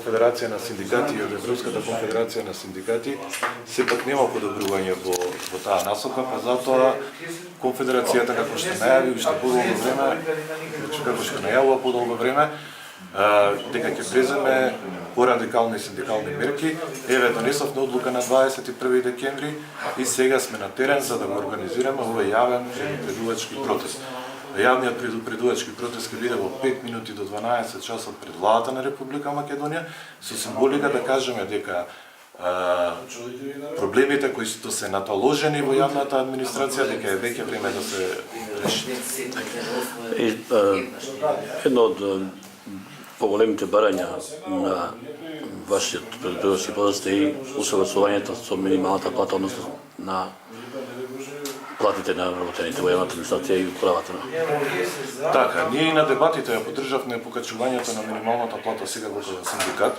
конфедерација на синдикати и од Европската конфедерација на синдикати сепак нема подобрување во таа насока, па затоа конфедерацијата како што најави уште подолго време, како што најавува подолго време, дека ќе преземе порадикални синдикални мерки. Еве, донесовме одлука на 21 декември и сега сме на терен за да го организираме овој јавен предупредувачки протест. Јавниот предупредувачки протест ќе биде во 5 минути до 12 часот пред владата на Република Македонија, со символика да кажеме дека проблемите кои што се наталожени во јавната администрација, дека е веќе време да се решат. Едно од поголемите барања на вашиот предупредувачки протест е и усогласувањето со минималната плата, односно на платите на работените во јавната администрација и управата. Така, ние и на дебатите ја поддржавме покачувањето на минималната плата сега во синдикат,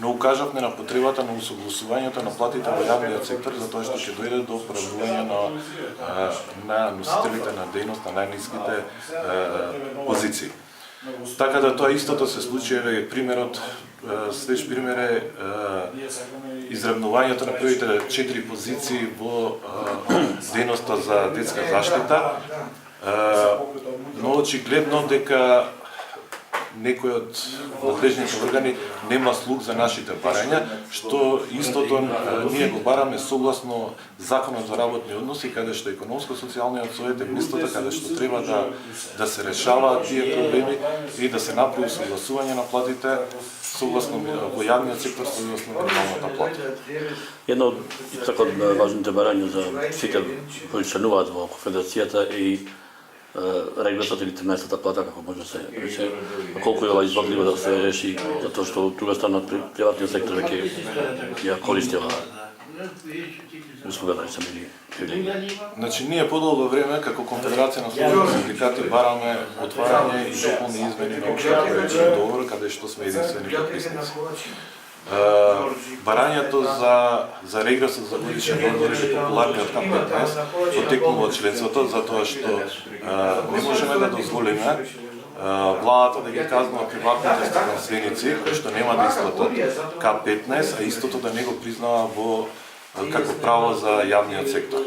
но укажавме на потребата на усогласувањето на платите во јавниот сектор, затоа што ќе дојде до правување на носителите на дејност на најниските позиции. Така да тоа истото се случи, еве примерот, свеж пример е изравнувањето на првите 4 позиции во дејноста за детска заштита, но очигледно дека некој од надлежните органи нема слух за нашите барања, што истото ние го бараме согласно Законот за работни односи, каде што економско-социјалниот совет е местото каде што треба да се решаваат тие проблеми и да се направи согласување на платите согласно во јавниот сектор согласно минималната плата. Едно од така важните барања за сите кои членуваат во конфедерацијата е регресот или 13-та плата, како може да се рече, колку е ова изводливо да се реши, затоа што од друга страна приватниот сектор веќе ја користи оваа услуга, да речем, или привилегија. Значи, ние подолго време, како Конфедерација на слободни синдикати, бараме отварање и дополни измени на општиот колективен договор, каде што сме единствени подписници. Барањето за регресот за годишен одмор или популарниот К15 потекнува од членството, затоа што не можеме да дозволиме владата да ги казнува приватните станственици кои што нема да исплатат К15, а истото да не го признава како право за јавниот сектор.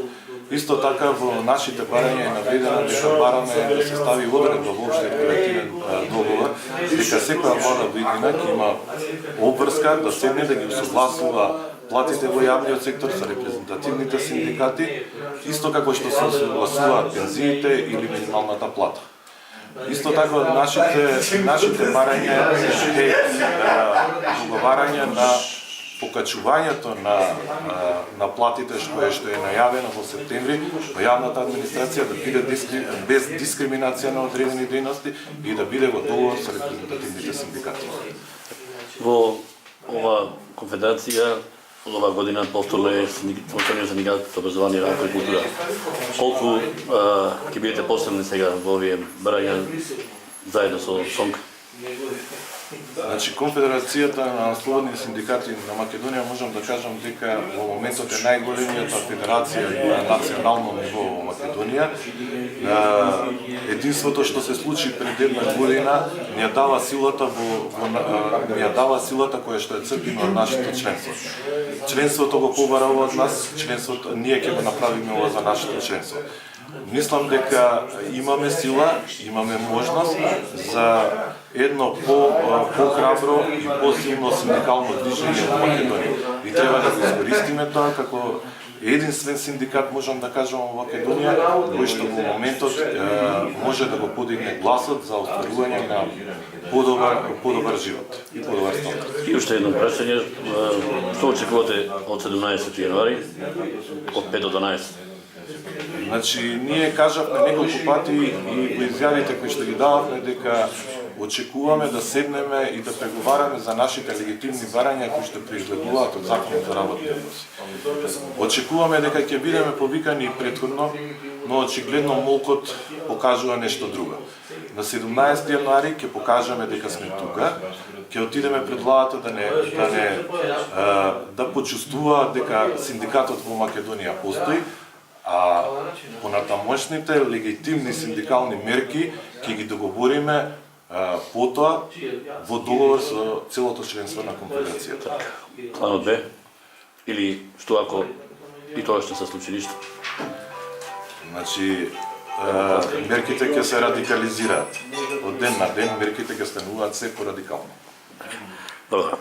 Исто така во нашите барања е наведено дека бараме да се стави одредба во општиот колективен договор, дека секоја влада во иднина ќе има обврска да седне да ги усогласува платите во јавниот сектор со репрезентативните синдикати, исто како што се усогласуваат пензиите или минималната плата. Исто така нашите барања е договарање на покачувањето на платите што е најавено во септември во јавната администрација да биде без дискриминација на одредени дејности и да биде во договор со репрезентативните синдикати. Во ова конфедерација ова година повторно е самостојниот синдикат за образование, работа и култура. Колку ќе бидете посебни сега во овие барања заедно со СОНК? Значи, Конфедерацијата на слободни синдикати на Македонија можам да кажам дека во моментот е најголемијата федерација на национално ниво во Македонија. Единството што се случи пред една година ни ја дава силата која што е црпима од нашето членство. Членството го побарава од нас, ние ќе го направиме ова за нашето членство. Мислам дека имаме сила, имаме можност за едно по-храбро и по-силно синдикално движење во Македонија. И треба да го искористиме тоа како единствен синдикат, можам да кажам, во Македонија, кој што во моментот може да го подигне гласот за остварување на подобар живот и подобар стандард. И уште едно прашање, што очекувате од 17 јануари, од 5 до 12? Значи, ние кажавме неколку пати и во изјавите кои што ги дававме дека очекуваме да седнеме и да преговараме за нашите легитимни барања кои што произлегуваат од Законот за работни односи. Очекуваме дека ќе бидеме повикани претходно, но очигледно молкот покажува нешто друго. На 17 јануари ќе покажеме дека сме тука, ќе отидеме пред владата да почувствуваат дека синдикатот во Македонија постои, а понатамошните легитимни синдикални мерки ќе ги договориме потоа во договор со целото членство на конфедерацијата. Планот Б, или што ако и тоа што се случи ништо? Значи, мерките ќе се радикализираат. Од ден на ден мерките ќе стануваат се порадикално. Добро.